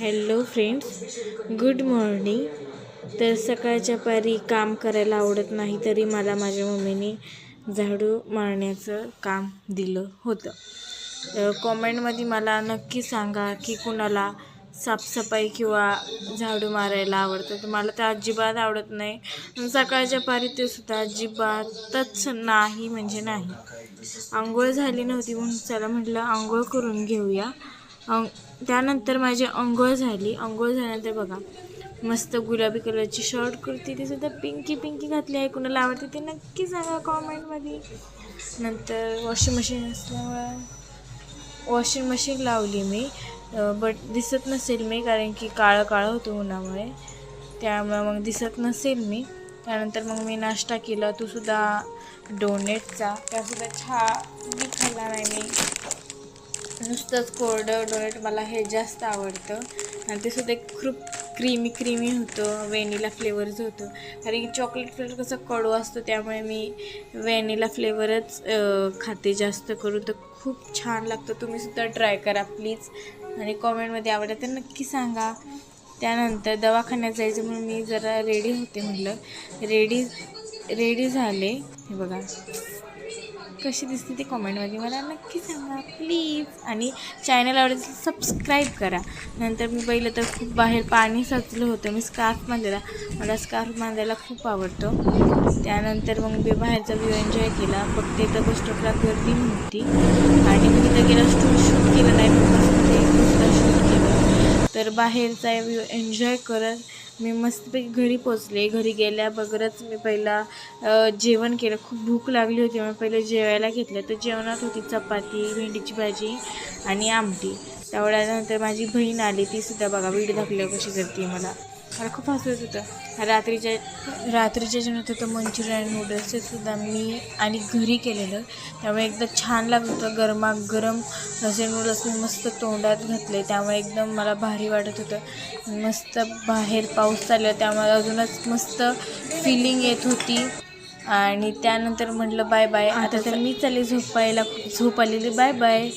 Hello friends, good morning. तर सकाळच्या पारी काम करायला आवडत नाही, तरी मला माझ्या मम्मीने झाडू मारण्याचं काम दिलं होतं. कॉमेंटमध्ये मला नक्की सांगा की कुणाला साफसफाई किंवा झाडू मारायला आवडतं. तर मला तर अजिबात आवडत नाही. सकाळच्या पारी ते सुद्धा अजिबातच नाही म्हणजे नाही. आंघोळ झाली नव्हती म्हणून चला म्हटलं आंघोळ करून घेऊया. त्यानंतर माझी आंघोळ झाली. आंघोळ झाल्यानंतर बघा मस्त गुलाबी कलरची शर्ट कुर्ती, ती सुद्धा पिंकी घातली आहे. कुणाला आवडते ते नक्की सांगा कॉमेंटमध्ये. नंतर वॉशिंग मशीन असल्यामुळे वॉशिंग मशीन लावली मी, बट दिसत नसेल मी, कारण की काळं होतं उन्हामुळे, त्यामुळे मग दिसत नसेल मी. त्यानंतर मग मी नाश्ता केला, तो सुद्धा डोनेटचा. त्यासुद्धा मी खाल्ला नाही, मी नुसतंच कोरडं डोनेट, मला हे जास्त आवडतं. आणि ते सुद्धा खूप क्रीमी होतं, व्हॅनिला फ्लेवरचं होतं. कारण की चॉकलेट फ्लेवर कसं कडू असतो, त्यामुळे मी व्हॅनिला फ्लेवरच खाते जास्त करून. तर खूप छान लागतं, तुम्हीसुद्धा ट्राय करा प्लीज. आणि कॉमेंटमध्ये आवडलं तर नक्की सांगा. त्यानंतर दवाखान्यात जायचं म्हणून मी जरा रेडी होते, म्हटलं रेडी झाले. हे बघा कशी दिसते ती कॉमेंटमध्ये मला नक्की सांगा प्लीज. आणि चॅनल आवडेल सबस्क्राईब करा. नंतर मी पहिलं तर खूप बाहेर पाणी साचलं होतं, मी स्कार्फ बांधलेला, मला स्कार्फ बांधायला खूप आवडतो. त्यानंतर मग मी बाहेरचा व्ह्यू एन्जॉय केला. फक्त इथं बस स्टॉपला गर्दी नव्हती आणि मी तिथं गेला शूट केलं नाही, बसमध्ये दुसरा शूट केलं. तर बाहेरचा व्ह्यू एन्जॉय करत मी मस्तपैकी घरी पोचले. घरी गेल्याबरोबरच मी पहिला जेवण केलं. खूप भूक लागली होती, मग पहिले जेवायला घेतलं. तर जेवणात होती चपाती, भेंडीची भाजी आणि आमटी. तेवढ्यानंतर माझी बहीण आली, तीसुद्धा बघा व्हिडिओ दाखवल्यावर कशी करते. मला खूप हसू येत होतं. रात्रीच्या जेवणात होतं मंचुरियन नूडल्स, ते सुद्धा मी आणि घरी केलेलं, त्यामुळे एकदम छान लागत होतं. गरमागरम असे नूडल्स मी मस्त तोंडात घातले, त्यामुळे एकदम मला भारी वाटत होतं. मस्त बाहेर पाऊस चालला, त्यामुळे अजूनच मस्त फिलिंग येत होती. आणि त्यानंतर म्हटलं बाय बाय, आता तर मी चालले झोपायला, खूप झोप आलेली. Bye bye.